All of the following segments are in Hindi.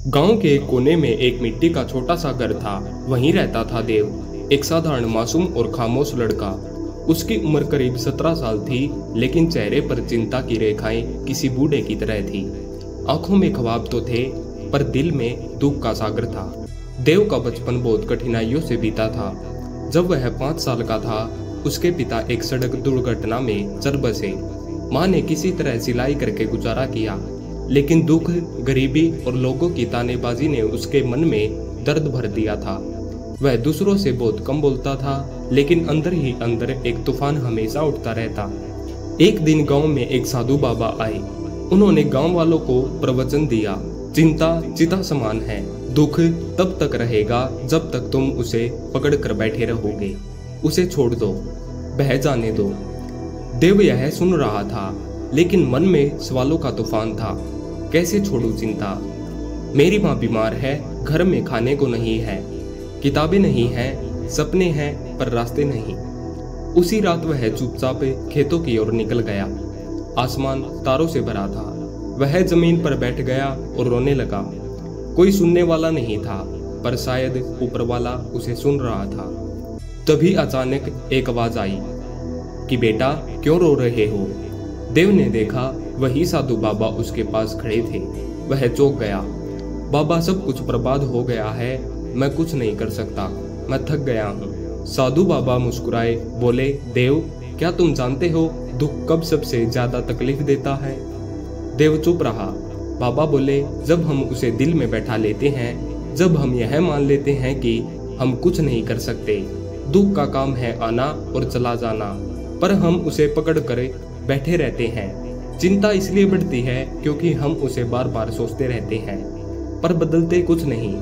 गांव के एक कोने में एक मिट्टी का छोटा सा घर था। वहीं रहता था देव, एक साधारण मासूम और खामोश लड़का। उसकी उम्र करीब 17 साल थी, लेकिन चेहरे पर चिंता की रेखाएं किसी बूढ़े की तरह थी। आंखों में ख्वाब तो थे, पर दिल में दुख का सागर था। देव का बचपन बहुत कठिनाइयों से बीता था। जब वह 5 साल का था, उसके पिता एक सड़क दुर्घटना में चल बसे। माँ ने किसी तरह सिलाई करके गुजारा किया, लेकिन दुख, गरीबी और लोगों की तानेबाजी ने उसके मन में दर्द भर दिया था। वह दूसरों से बहुत कम बोलता था, लेकिन अंदर ही अंदर एक तूफान हमेशा उठता रहता। एक दिन गांव में एक साधु बाबा आए। उन्होंने गांव वालों को प्रवचन दिया, चिंता चिता समान है, दुख तब तक रहेगा जब तक तुम उसे पकड़ कर बैठे रहोगे। उसे छोड़ दो, बह जाने दो। देव यह सुन रहा था, लेकिन मन में सवालों का तूफान था। कैसे छोड़ूं चिंता? मेरी माँ बीमार है, घर में खाने को नहीं है, किताबें नहीं हैं, सपने हैं पर रास्ते नहीं। उसी रात वह चुपचाप खेतों की ओर निकल गया। आसमान तारों से भरा था। वह जमीन पर बैठ गया और रोने लगा। कोई सुनने वाला नहीं था, पर शायद ऊपर वाला उसे सुन रहा था। तभी अचानक एक आवाज आई कि बेटा, क्यों रो रहे हो? देव ने देखा, वही साधु बाबा उसके पास खड़े थे। वह चौंक गया। बाबा, सब कुछ बर्बाद हो गया है, मैं कुछ नहीं कर सकता, मैं थक गया हूँ। साधु बाबा मुस्कुराए, बोले, देव, क्या तुम जानते हो दुख कब सबसे ज्यादा तकलीफ देता है? देव चुप रहा। बाबा बोले, जब हम उसे दिल में बैठा लेते हैं, जब हम यह मान लेते हैं कि हम कुछ नहीं कर सकते। दुख का काम है आना और चला जाना, पर हम उसे पकड़ कर बैठे रहते हैं। चिंता इसलिए बढ़ती है क्योंकि हम उसे बार बार सोचते रहते हैं, पर बदलते कुछ नहीं।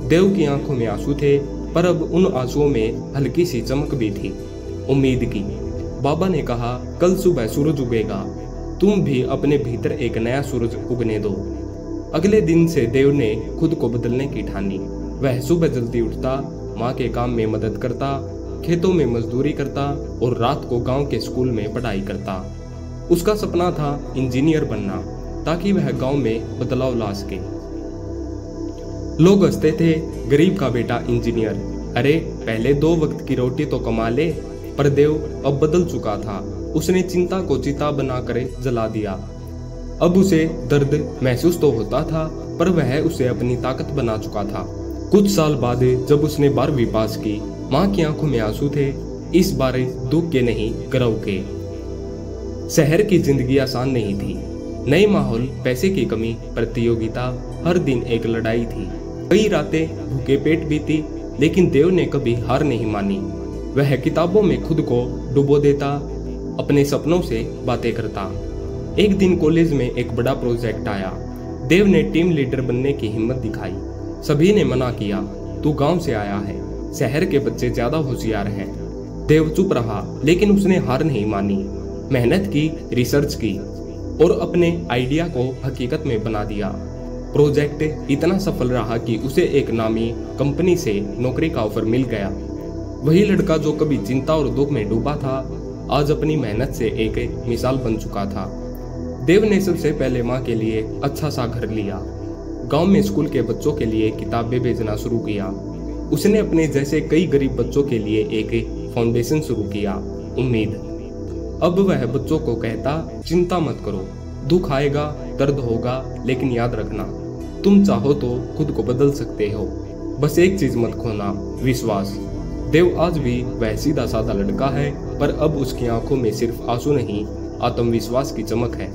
देव की आंखों में आंसू थे, पर अब उन आंसुओं में हल्की सी चमक भी थी, उम्मीद की। बाबा ने कहा, कल सुबह सूरज उगेगा, तुम भी अपने भीतर एक नया सूरज उगने दो। अगले दिन से देव ने खुद को बदलने की ठानी। वह सुबह जल्दी उठता, माँ के काम में मदद करता, खेतों में मजदूरी करता और रात को गांव के स्कूल में पढ़ाई करता। उसका सपना था इंजीनियर बनना, ताकि वह गांव में बदलाव ला सके। लोग हंसते थे, गरीब का बेटा इंजीनियर, अरे पहले 2 वक्त की रोटी तो कमा ले। पर देव अब बदल चुका था। उसने चिंता को चिता बनाकर जला दिया। अब उसे दर्द महसूस तो होता था, पर वह उसे अपनी ताकत बना चुका था। कुछ साल बाद जब उसने 12वीं पास की, माँ की आंखों में आंसू थे, इस बार दुख के नहीं, गर्व के। शहर की जिंदगी आसान नहीं थी। नई माहौल, पैसे की कमी, प्रतियोगिता, हर दिन एक लड़ाई थी। कई रातें भूखे पेट बीती, लेकिन देव ने कभी हार नहीं मानी। वह किताबों में खुद को डुबो देता, अपने सपनों से बातें करता। एक दिन कॉलेज में एक बड़ा प्रोजेक्ट आया। देव ने टीम लीडर बनने की हिम्मत दिखाई। सभी ने मना किया, तू गांव से आया है, शहर के बच्चे ज्यादा होशियार हैं। देव चुप रहा, लेकिन उसने हार नहीं मानी। मेहनत की, रिसर्च की और अपने आइडिया को हकीकत में बना दिया। प्रोजेक्ट इतना सफल रहा कि उसे एक नामी कंपनी से नौकरी का ऑफर मिल गया। वही लड़का जो कभी चिंता और दुख में डूबा था, आज अपनी मेहनत से एक मिसाल बन चुका था। देव ने सबसे पहले माँ के लिए अच्छा सा घर लिया। गांव में स्कूल के बच्चों के लिए किताबें भेजना शुरू किया। उसने अपने जैसे कई गरीब बच्चों के लिए एक फाउंडेशन शुरू किया, उम्मीद। अब वह बच्चों को कहता, चिंता मत करो, दुख आएगा, दर्द होगा, लेकिन याद रखना, तुम चाहो तो खुद को बदल सकते हो। बस एक चीज मत खोना, विश्वास। देव आज भी वह सीधा साधा लड़का है, पर अब उसकी आंखों में सिर्फ आंसू नहीं, आत्मविश्वास की चमक है।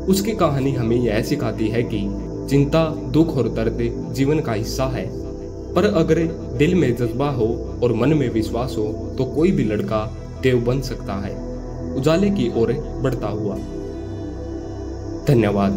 उसकी कहानी हमें यह सिखाती है कि चिंता, दुख और दर्द जीवन का हिस्सा है, पर अगर दिल में जज्बा हो और मन में विश्वास हो, तो कोई भी लड़का देव बन सकता है, उजाले की ओर बढ़ता हुआ। धन्यवाद।